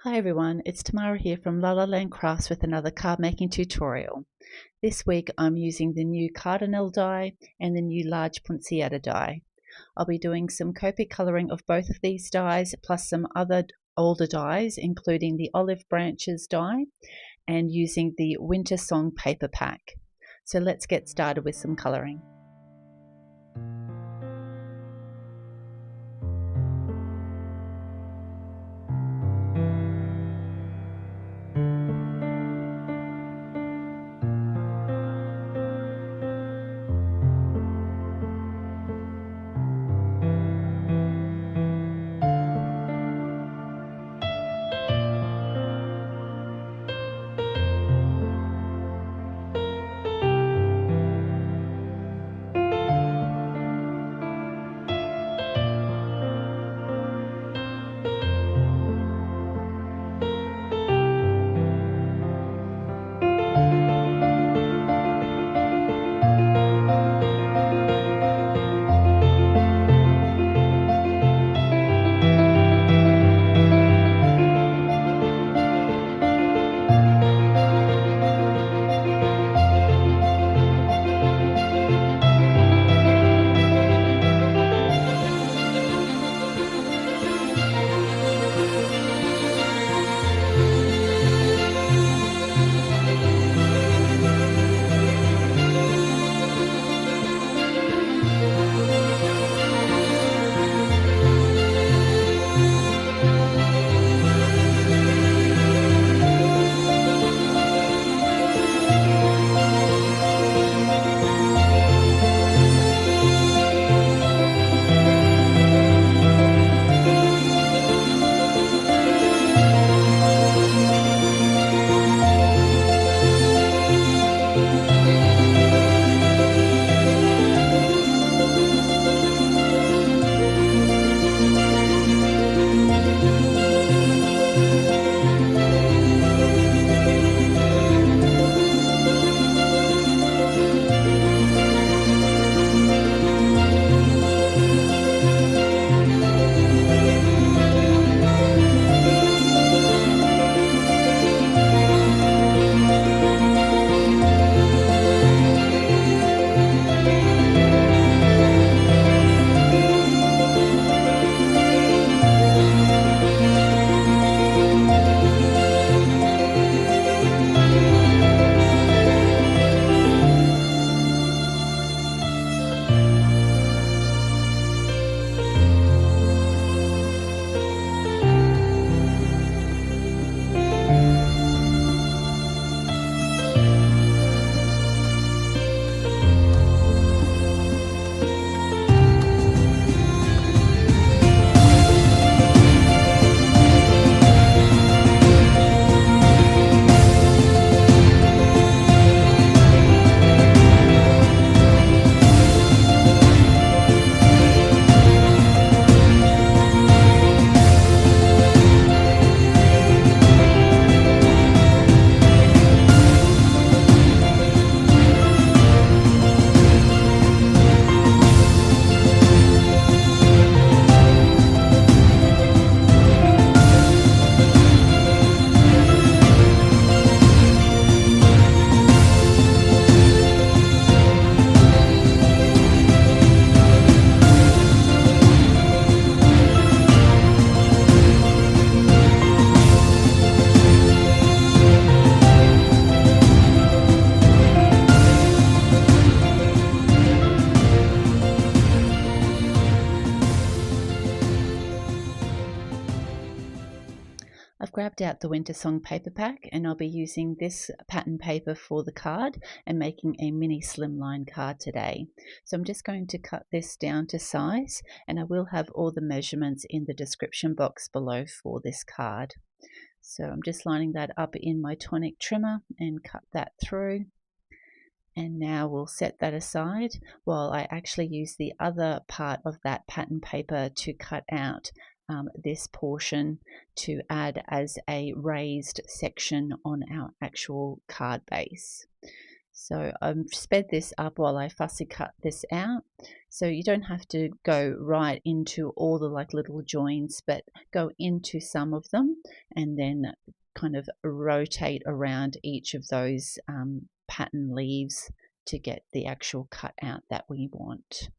Hi everyone, it's Tamara here from lalalandcrafts with another card making tutorial. This week I'm using the new Cardinal die and the new large POINSETTA die. I'll be doing some Copic colouring of both of these dies plus some other older dies including the olive branches die and using the Winter Song paper pack. So let's get started with some colouring. I've grabbed out the Winter Song paper pack and I'll be using this pattern paper for the card and making a mini slimline card today. So I'm just going to cut this down to size and I will have all the measurements in the description box below for this card. So I'm just lining that up in my tonic trimmer and cut that through. And now we'll set that aside while I actually use the other part of that pattern paper to cut out this portion to add as a raised section on our actual card base. So I've sped this up while I fussy cut this out. So you don't have to go right into all the like little joints, but go into some of them and then kind of rotate around each of those pattern leaves to get the actual cut out that we want.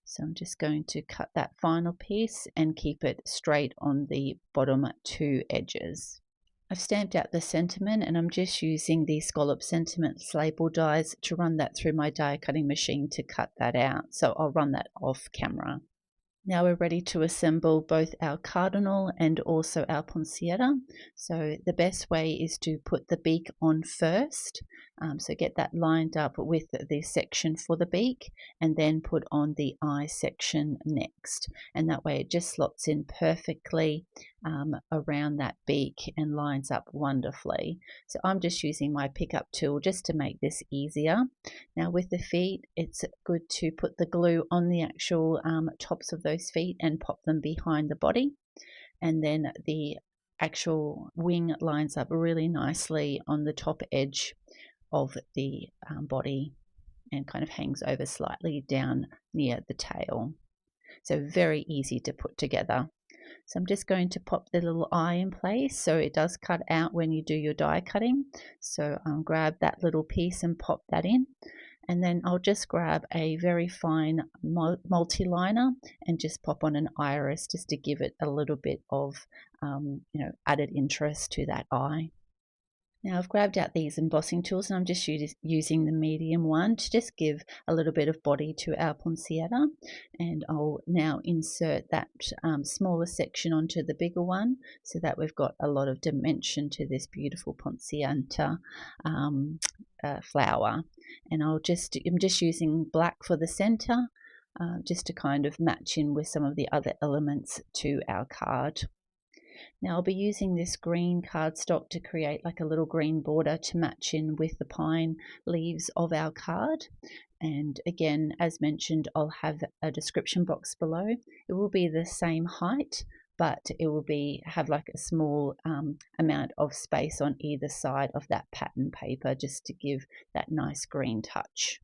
So I'm just going to cut that final piece and keep it straight on the bottom two edges. I've stamped out the sentiment and I'm just using the scallop sentiment label dies to run that through my die cutting machine to cut that out. So I'll run that off camera. Now we're ready to assemble both our cardinal and also our poinsettia. So the best way is to put the beak on first. So get that lined up with the section for the beak and then put on the eye section next. And that way it just slots in perfectly around that beak and lines up wonderfully. So I'm just using my pickup tool just to make this easier. Now with the feet, it's good to put the glue on the actual tops of those feet and pop them behind the body. And then the actual wing lines up really nicely on the top edge of the body and kind of hangs over slightly down near the tail. So very easy to put together. So I'm just going to pop the little eye in place so it does cut out when you do your die cutting. So grab that little piece and pop that in. And then I'll just grab a very fine multi-liner and just pop on an iris just to give it a little bit of added interest to that eye. Now I've grabbed out these embossing tools and I'm just using the medium one to just give a little bit of body to our poinsettia, and I'll now insert that smaller section onto the bigger one so that we've got a lot of dimension to this beautiful poinsettia flower. And I'm just using black for the center just to kind of match in with some of the other elements to our card. Now I'll be using this green cardstock to create like a little green border to match in with the pine leaves of our card. And again, as mentioned, I'll have a description box below. It will be the same height, but it will have like a small amount of space on either side of that pattern paper just to give that nice green touch.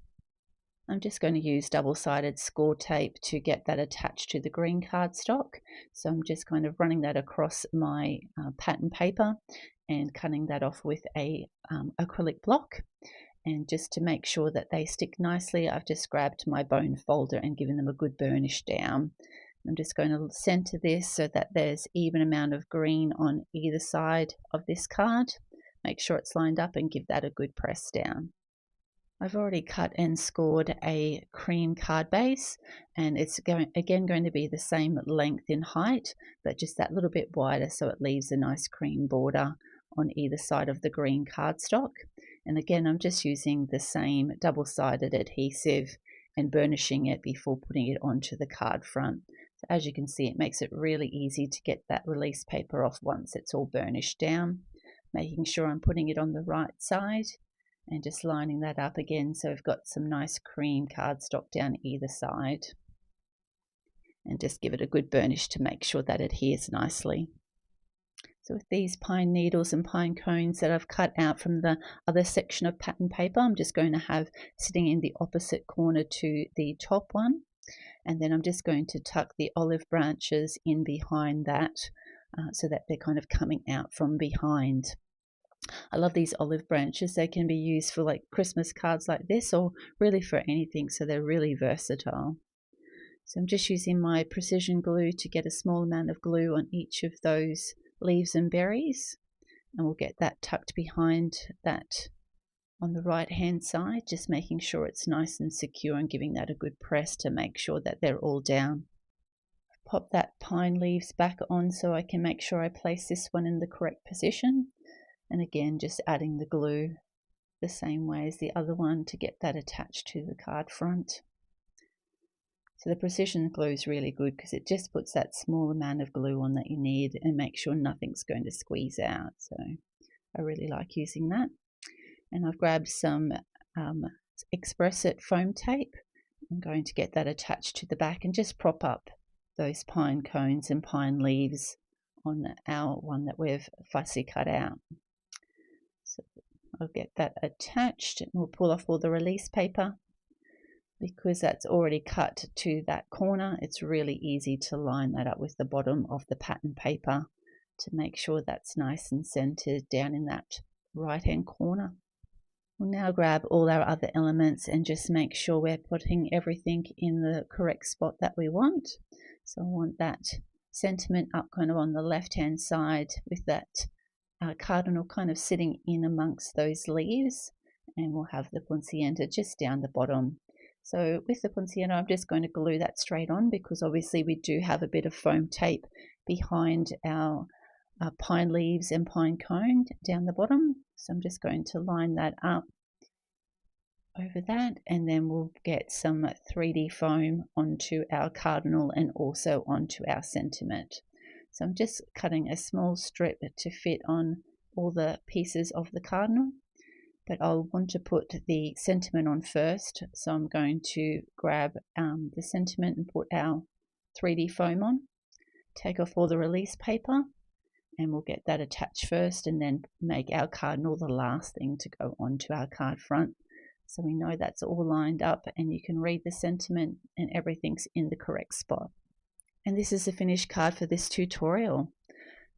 I'm just going to use double-sided score tape to get that attached to the green cardstock. So I'm just kind of running that across my pattern paper and cutting that off with a acrylic block. And just to make sure that they stick nicely, I've just grabbed my bone folder and given them a good burnish down. I'm just going to center this so that there's even amount of green on either side of this card. Make sure it's lined up and give that a good press down. I've already cut and scored a cream card base, and it's going to be the same length in height, but just that little bit wider so it leaves a nice cream border on either side of the green cardstock. And again, I'm just using the same double-sided adhesive and burnishing it before putting it onto the card front. So as you can see, it makes it really easy to get that release paper off once it's all burnished down. Making sure I'm putting it on the right side and just lining that up again so we've got some nice cream cardstock down either side. And just give it a good burnish to make sure that it adheres nicely. So with these pine needles and pine cones that I've cut out from the other section of pattern paper, I'm just going to have sitting in the opposite corner to the top one. And then I'm just going to tuck the olive branches in behind that so that they're kind of coming out from behind. I love these olive branches. They can be used for like Christmas cards like this or really for anything, so they're really versatile. So I'm just using my precision glue to get a small amount of glue on each of those leaves and berries, and we'll get that tucked behind that on the right hand side, just making sure it's nice and secure and giving that a good press to make sure that they're all down. Pop that pine leaves back on so I can make sure I place this one in the correct position. And again, just adding the glue the same way as the other one to get that attached to the card front. So the precision glue is really good because it just puts that small amount of glue on that you need and make sure nothing's going to squeeze out. So I really like using that. And I've grabbed some XPress foam tape. I'm going to get that attached to the back and just prop up those pine cones and pine leaves on our one that we've fussy cut out. So I'll get that attached and we'll pull off all the release paper. Because that's already cut to that corner, it's really easy to line that up with the bottom of the pattern paper to make sure that's nice and centered down in that right hand corner. We'll now grab all our other elements and just make sure we're putting everything in the correct spot that we want. So I want that sentiment up kind of on the left hand side with that cardinal kind of sitting in amongst those leaves, and we'll have the poinsettia just down the bottom. So with the poinsettia, I'm just going to glue that straight on because obviously we do have a bit of foam tape behind our pine leaves and pine cone down the bottom. So I'm just going to line that up over that, and then we'll get some 3D foam onto our cardinal and also onto our sentiment. So I'm just cutting a small strip to fit on all the pieces of the cardinal, but I'll want to put the sentiment on first. So I'm going to grab the sentiment and put our 3D foam on, take off all the release paper, and we'll get that attached first and then make our cardinal the last thing to go onto our card front. So we know that's all lined up and you can read the sentiment and everything's in the correct spot. And this is the finished card for this tutorial.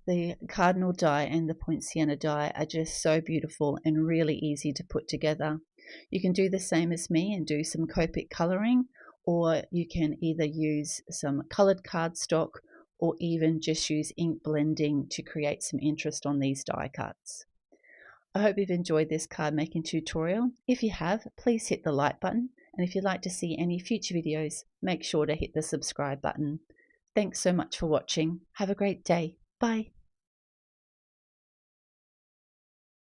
The cardinal die and the poinsettia die are just so beautiful and really easy to put together. You can do the same as me and do some Copic colouring, or you can either use some coloured cardstock or even just use ink blending to create some interest on these die cuts. I hope you've enjoyed this card making tutorial. If you have, please hit the like button, and if you'd like to see any future videos, make sure to hit the subscribe button. Thanks so much for watching. Have a great day. Bye.